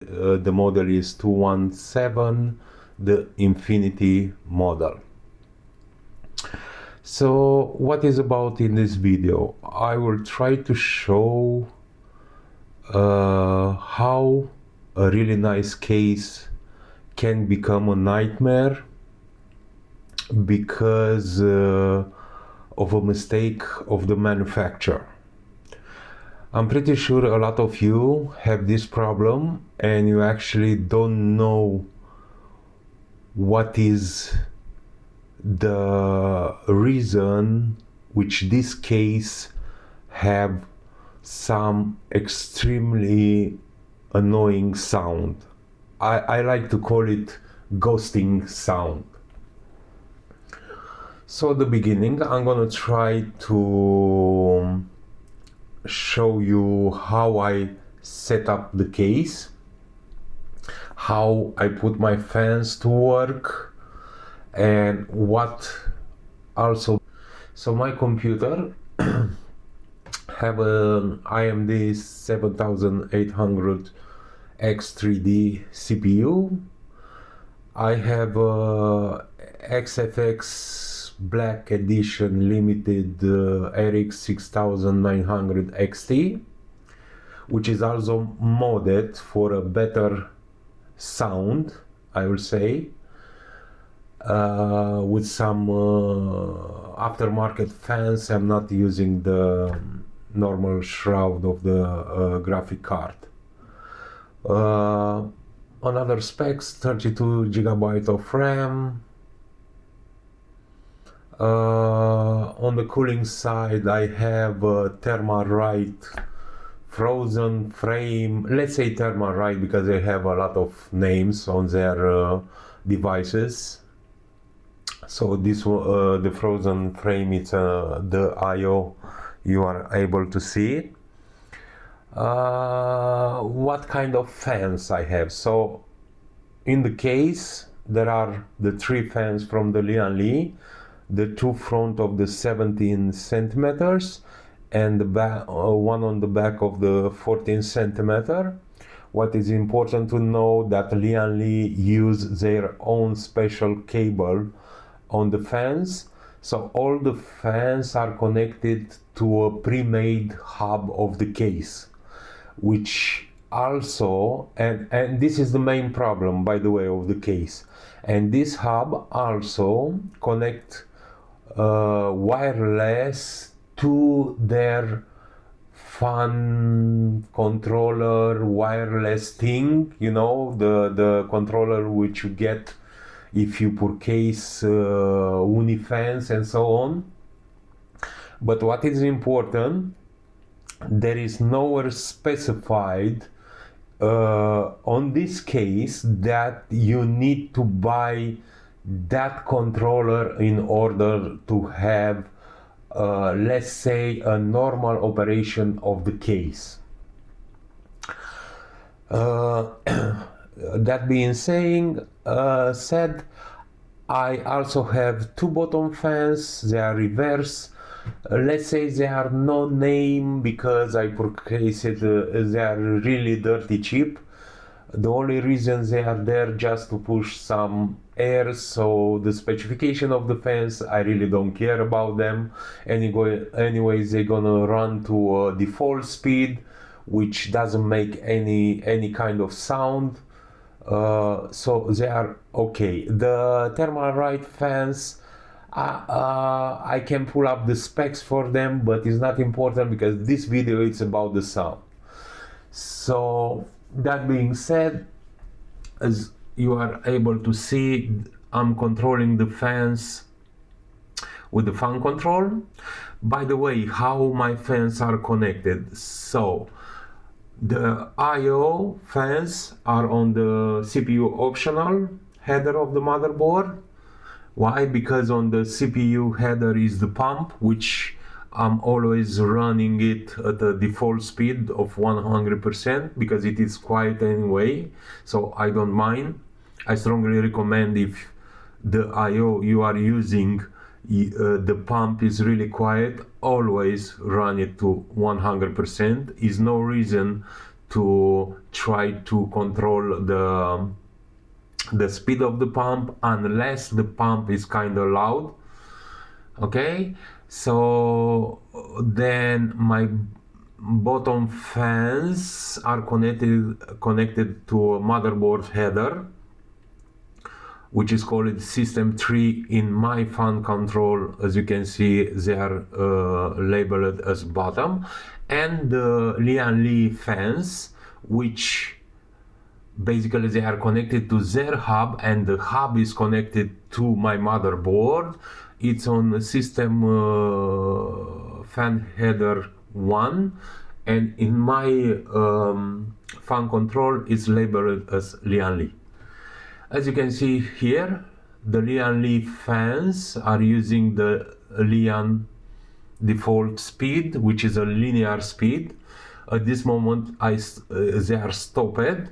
The model is 217, the Infinity model. So what is about in this video? I will try to show how a really nice case can become a nightmare because of a mistake of the manufacturer. I'm pretty sure a lot of you have this problem and you actually don't know what is the reason which this case have some extremely annoying sound. I like to call it ghosting sound. So the beginning, I'm gonna try to show you how I set up the case, how I put my fans to work, and what also. So my computer have an AMD 7800 X3D CPU. I have a XFX Black Edition Limited RX 6900 XT, which is also modded for a better sound, I will say, with some aftermarket fans. I'm not using the normal shroud of the graphic card. Another specs, 32 GB of RAM. On the cooling side, I have a Thermalright frozen frame. Let's say Thermalright because they have a lot of names on their devices. So this the frozen frame, it's the IO you are able to see. What kind of fans I have? So in the case there are the 3 fans from the Lian Li, the 2 front of the 17 centimeters and the back, one on the back of the 14 centimeter. What is important to know that Lian Li use their own special cable on the fans, so all the fans are connected to a pre-made hub of the case, which also, and this is the main problem, by the way, of the case, and this hub also connect wireless to their fan controller wireless thing, you know, the controller which you get if you purchase Unifans and so on. But what is important, there is nowhere specified on this case that you need to buy that controller in order to have let's say a normal operation of the case. That being said, I also have 2 bottom fans. They are reverse. Let's say they are no name because I purchased it. They are really dirty cheap. The only reason they are there just to push some air, so the specification of the fans, I really don't care about them. Anyways, they're gonna run to a default speed, which doesn't make any kind of sound. So they are okay. The Thermalright fans, I can pull up the specs for them, but it's not important because this video is about the sound. So that being said, as you are able to see, I'm controlling the fans with the fan control. By the way, how my fans are connected. So the IO fans are on the CPU optional header of the motherboard. Why? Because on the CPU header is the pump, which I'm always running it at the default speed of 100% because it is quiet anyway, so I don't mind. I strongly recommend if the IO you are using, the pump is really quiet, always run it to 100%. Is no reason to try to control the speed of the pump unless the pump is kind of loud. Okay, so then my bottom fans are connected to a motherboard header, which is called system 3 in my fan control. As you can see, they are labeled as bottom, and the Lian Li fans, which basically they are connected to their hub, and the hub is connected to my motherboard. It's on system fan header 1, and in my fan control is labeled as Lian Li. As you can see here, the Lian Li fans are using the Lian default speed, which is a linear speed. At this moment they are stopped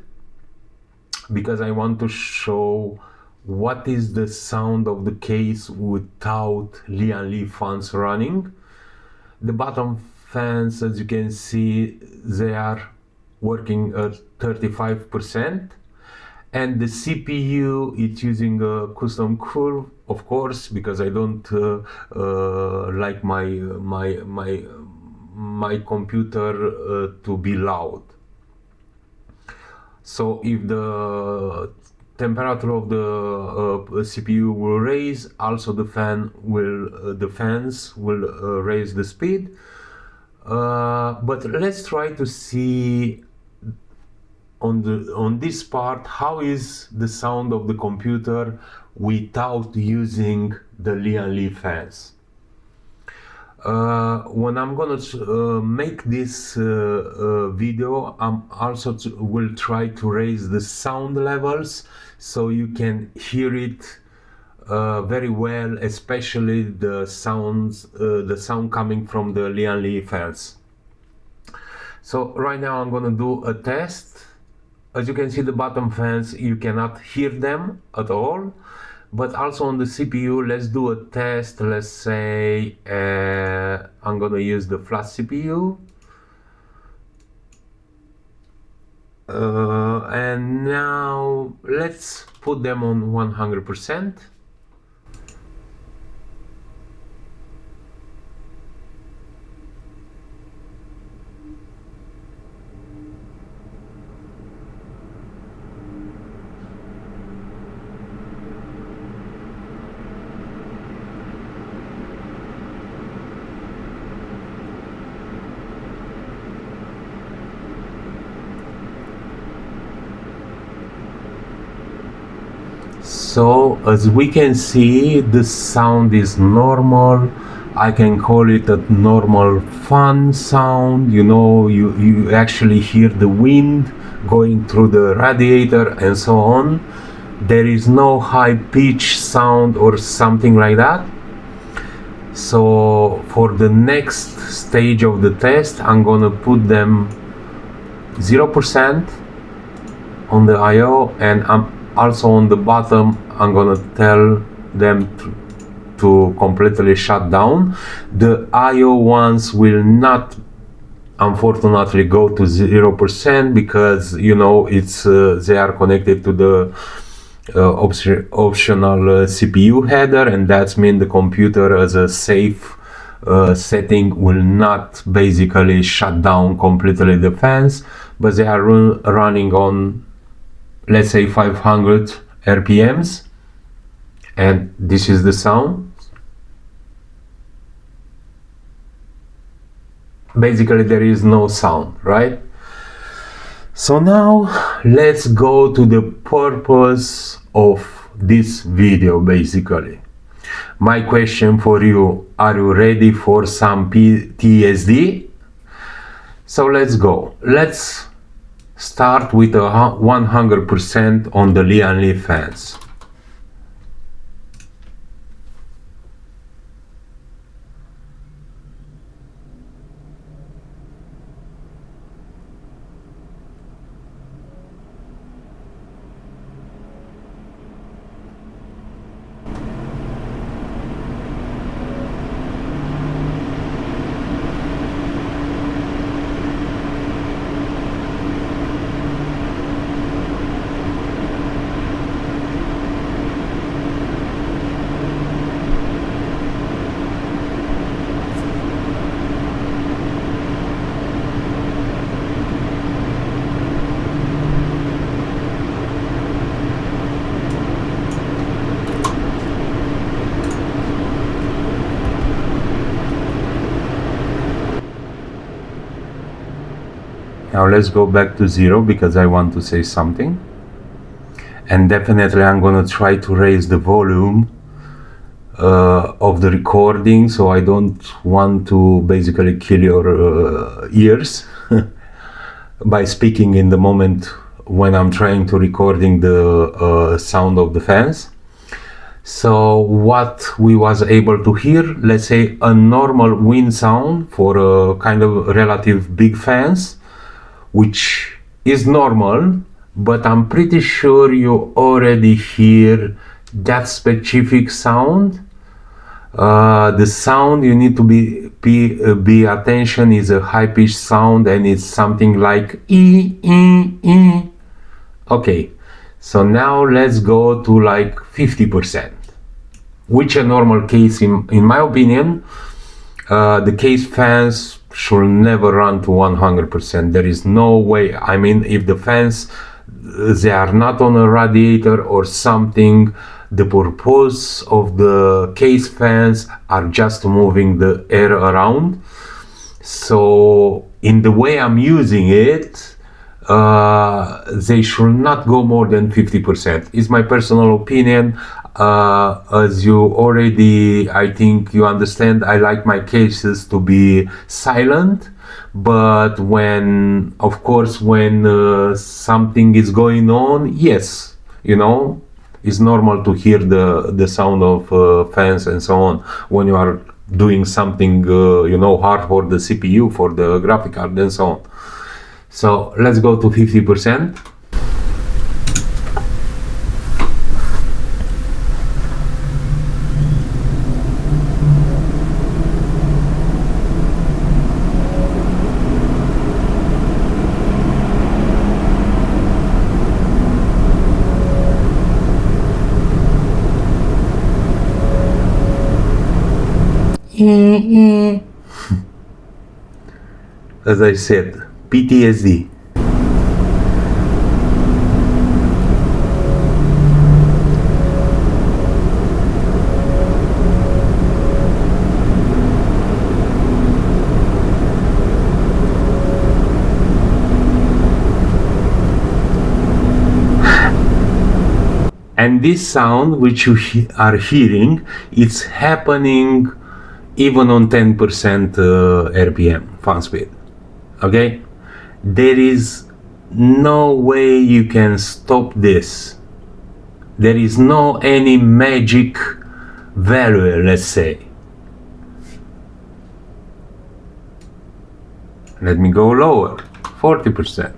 because I want to show what is the sound of the case without Lian Li fans running. The bottom fans, as you can see, they are working at 35%, and the CPU, it's using a custom curve, of course, because I don't like my computer to be loud. So if the temperature of the CPU will raise, also the fans will raise the speed. But let's try to see on this part how is the sound of the computer without using the Lian Li fans. When I'm gonna make this video, I'm also will try to raise the sound levels so you can hear it very well, especially the sound coming from the Lian Li fans. So right now I'm gonna do a test. As you can see, the bottom fans, you cannot hear them at all. But also on the CPU, let's do a test. Let's say I'm gonna use the flash CPU, and now let's put them on 100%. So as we can see, the sound is normal. I can call it a normal fan sound. You know, you actually hear the wind going through the radiator and so on. There is no high pitch sound or something like that. So for the next stage of the test, I'm gonna put them 0% on the IO, and I'm also on the bottom I'm gonna tell them to completely shut down. The IO ones will not unfortunately go to 0% because, you know, it's they are connected to the optional CPU header, and that's mean the computer as a safe setting will not basically shut down completely the fans, but they are running on, let's say, 500 RPMs, and this is the sound. Basically there is no sound, right? So now let's go to the purpose of this video. Basically, my question for you: are you ready for some PTSD? So let's go. Let's start with a 100% on the Lian Li fans. Now let's go back to 0 because I want to say something. And definitely I'm gonna try to raise the volume of the recording, so I don't want to basically kill your ears by speaking in the moment when I'm trying to recording the sound of the fans. So what we was able to hear, let's say a normal wind sound for a kind of relative big fans, which is normal, but I'm pretty sure you already hear that specific sound. The sound you need to be attention is a high-pitched sound, and it's something like e e e. Okay, so now let's go to like 50%, which a normal case in my opinion. The case fans should never run to 100%. There is no way. I mean, if the fans they are not on a radiator or something, the purpose of the case fans are just moving the air around. So in the way I'm using it, they should not go more than 50%. It's my personal opinion. As you already, I think you understand, I like my cases to be silent. But when, of course, when something is going on, yes, you know, it's normal to hear the sound of fans and so on when you are doing something, you know, hard for the CPU, for the graphic card and so on. So let's go to 50%. As I said, PTSD. And this sound which you are hearing, it's happening even on 10% RPM, fan speed. Okay? There is no way you can stop this. There is no any magic value, let's say. Let me go lower, 40%.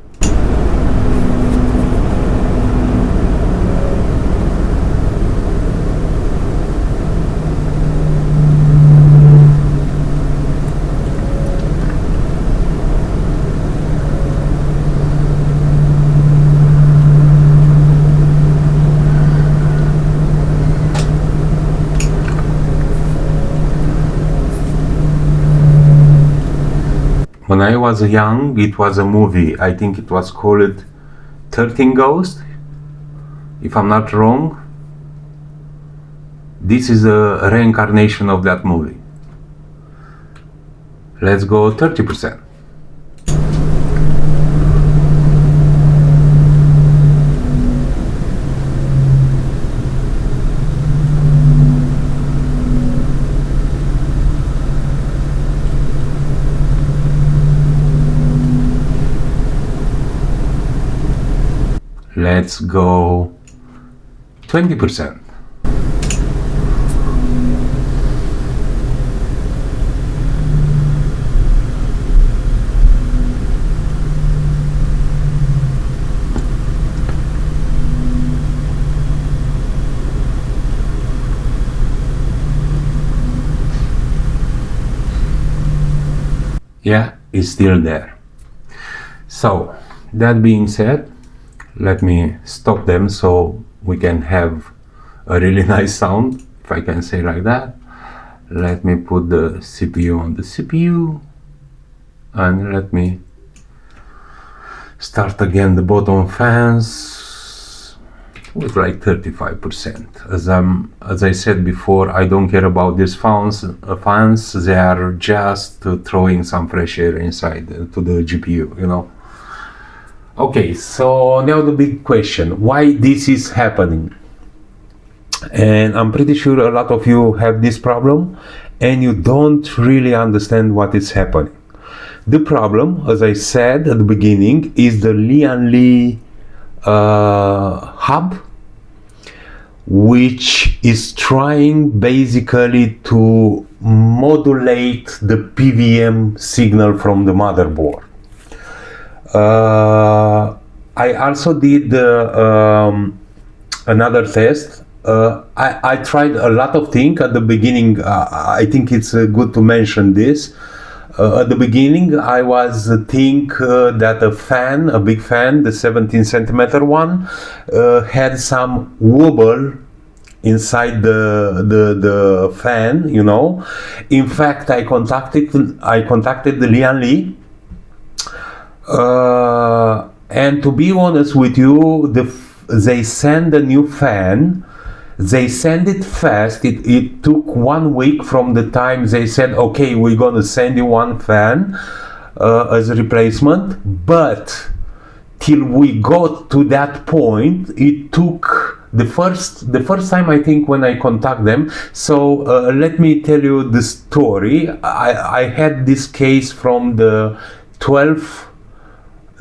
When I was young, it was a movie. I think it was called 13 Ghosts, if I'm not wrong. This is a reincarnation of that movie. Let's go 30%. Let's go 20%. Yeah, it's still there. So, that being said, let me stop them so we can have a really nice sound, if I can say like that. Let me put the CPU on the CPU and let me start again the bottom fans with like 35%. As I said before, I don't care about these fans. They are just throwing some fresh air inside to the GPU, you know. Okay, so now the big question, why this is happening? And I'm pretty sure a lot of you have this problem and you don't really understand what is happening. The problem, as I said at the beginning, is the Lian Li hub, which is trying basically to modulate the PWM signal from the motherboard. I also did another test. I tried a lot of things at the beginning. I think it's good to mention this. At the beginning, I was think that a big fan, the 17 centimeter one, had some wobble inside the fan, you know. In fact, I contacted the Lian Li, and to be honest with you, they send a new fan. They send it fast. It took 1 week from the time they said, okay, we're gonna send you one fan as a replacement, but till we got to that point, it took the first time, I think, when I contact them. So let me tell you the story. I had this case from the 12th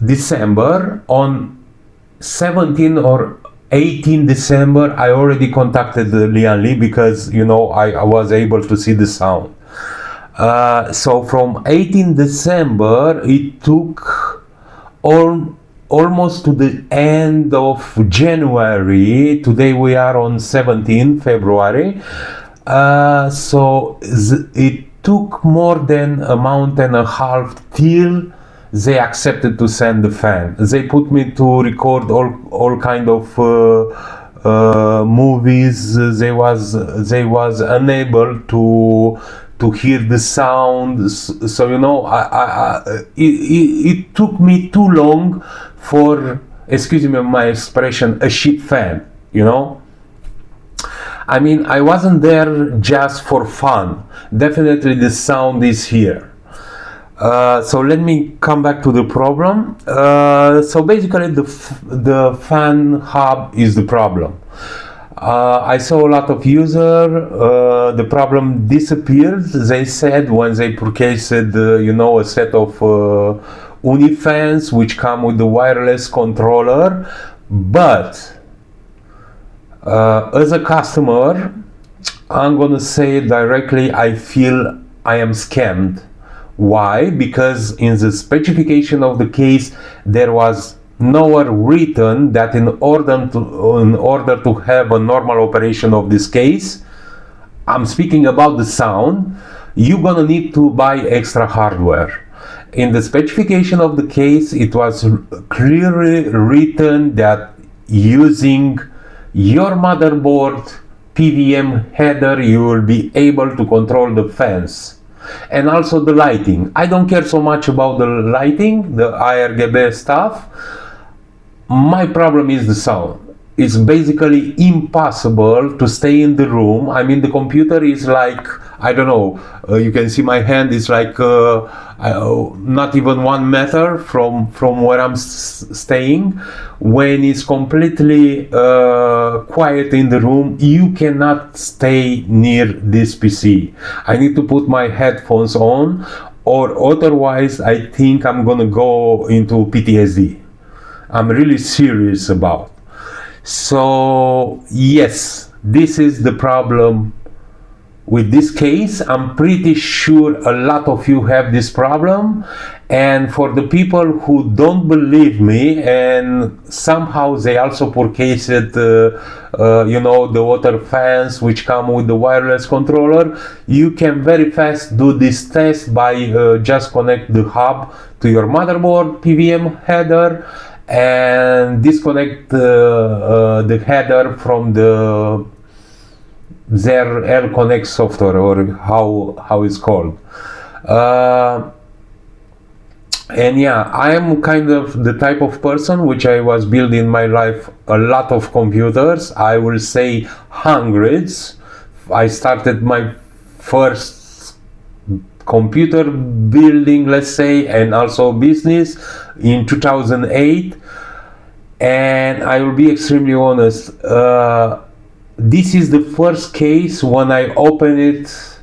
December. On 17 or 18 December, I already contacted the Lian Li because, you know, I was able to see the sound. So from 18 December, it took almost to the end of January. Today we are on 17 February. So it took more than a month and a half till they accepted to send the fan. They put me to record all kind of movies. They was unable to hear the sound. So you know, it took me too long for, excuse me my expression, a shit fan. You know. I mean, I wasn't there just for fun. Definitely, the sound is here. So let me come back to the problem. So basically the fan hub is the problem. I saw a lot of users, the problem disappeared, they said, when they purchased, you know, a set of Unifans which come with the wireless controller. But as a customer, I'm gonna say it directly, I feel I am scammed. Why? Because in the specification of the case, there was nowhere written that in order to have a normal operation of this case, I'm speaking about the sound, you're gonna need to buy extra hardware. In the specification of the case, it was clearly written that using your motherboard PWM header, you will be able to control the fans. And also the lighting. I don't care so much about the lighting, the IRGB stuff. My problem is the sound. It's basically impossible to stay in the room. I mean, the computer is like, I don't know, you can see my hand is like not even 1 meter from where I'm staying. When it's completely quiet in the room, you cannot stay near this PC. I need to put my headphones on, or otherwise I think I'm gonna go into PTSD. I'm really serious about. So yes, this is the problem with this case. I'm pretty sure a lot of you have this problem, and for the people who don't believe me and somehow they also purchased you know, the water fans which come with the wireless controller, you can very fast do this test by just connect the hub to your motherboard PWM header and disconnect the header from their L Connect software, or how it's called. And yeah, I am kind of the type of person which I was building in my life a lot of computers. I will say hundreds. I started my first computer building, let's say, and also business in 2008. And I will be extremely honest, this is the first case when I open it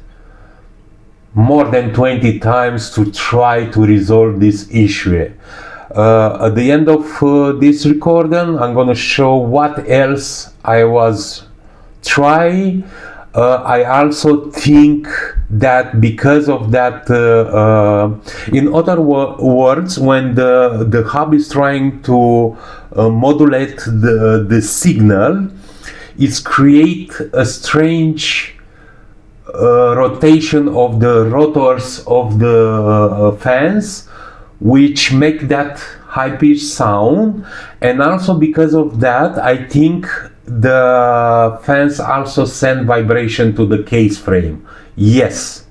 more than 20 times to try to resolve this issue. At the end of this recording, I'm gonna show what else I was trying. I also think that because of that, in other words, when the hub is trying to modulate the signal, it's create a strange rotation of the rotors of the fans, which make that high-pitched sound. And also because of that, I think the fans also send vibration to the case frame. Yes,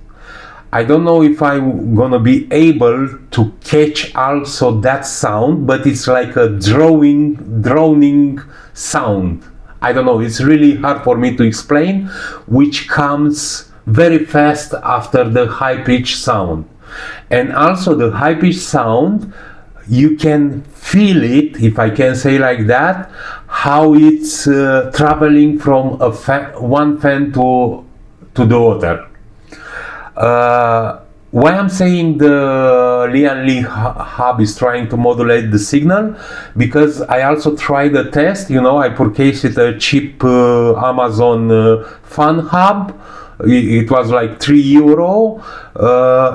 I don't know if I'm gonna be able to catch also that sound, but it's like a droning sound. I don't know, it's really hard for me to explain, which comes very fast after the high-pitched sound. And also the high-pitched sound, you can feel it, if I can say like that, how it's traveling from one fan to the other. Why I'm saying the Lian Li hub is trying to modulate the signal, because I also tried the test, you know, I purchased a cheap Amazon fan hub. It was like €3.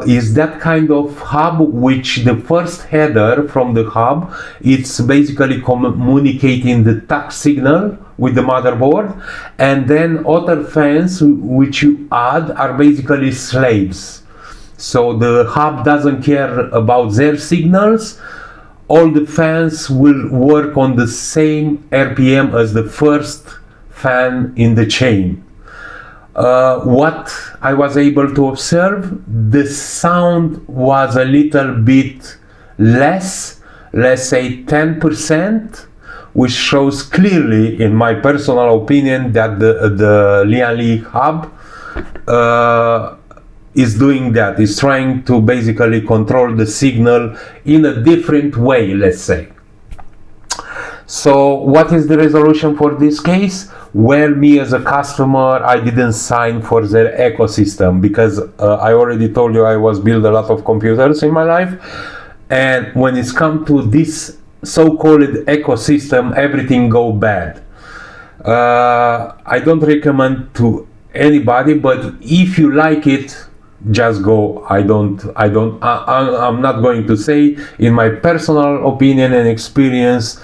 Is that kind of hub which the first header from the hub, it's basically communicating the touch signal with the motherboard, and then other fans which you add are basically slaves. So the hub doesn't care about their signals. All the fans will work on the same RPM as the first fan in the chain. What I was able to observe, the sound was a little bit less, let's say 10%, which shows clearly, in my personal opinion, that the Lian Li hub is doing that, is trying to basically control the signal in a different way, let's say. So what is the resolution for this case? Well, me as a customer, I didn't sign for their ecosystem, because I already told you I was build a lot of computers in my life, and when it's come to this so-called ecosystem, everything go bad. I don't recommend to anybody, but if you like it, just go. I'm not going to say, in my personal opinion and experience,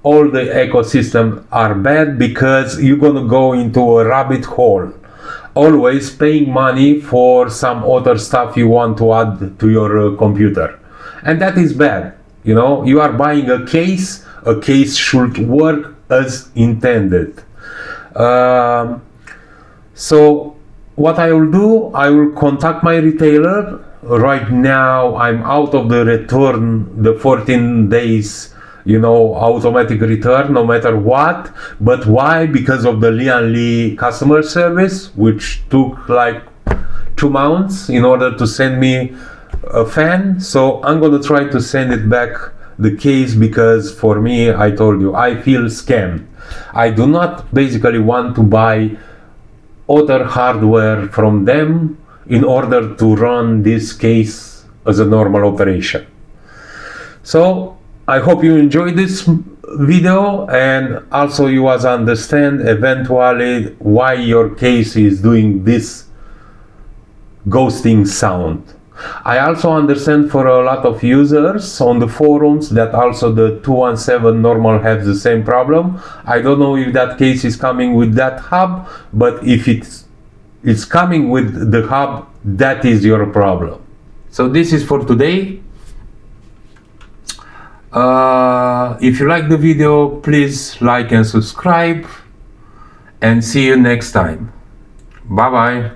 all the ecosystems are bad, because you're gonna go into a rabbit hole, always paying money for some other stuff you want to add to your computer, and that is bad. You know, you are buying a case should work as intended. So what I will do, I will contact my retailer. Right now I'm out of the return, the 14 days, you know, automatic return no matter what. But why? Because of the Lian Li customer service, which took like 2 months in order to send me a fan. So I'm gonna try to send it back, the case, because for me, I told you, I feel scammed. I do not basically want to buy other hardware from them in order to run this case as a normal operation. So I hope you enjoyed this video, and also you was understand eventually why your case is doing this ghosting sound. I also understand for a lot of users on the forums that also the 217 normal has the same problem. I don't know if that case is coming with that hub, but if it's coming with the hub, that is your problem. So this is for today. If you like the video, please like and subscribe, and see you next time. Bye bye.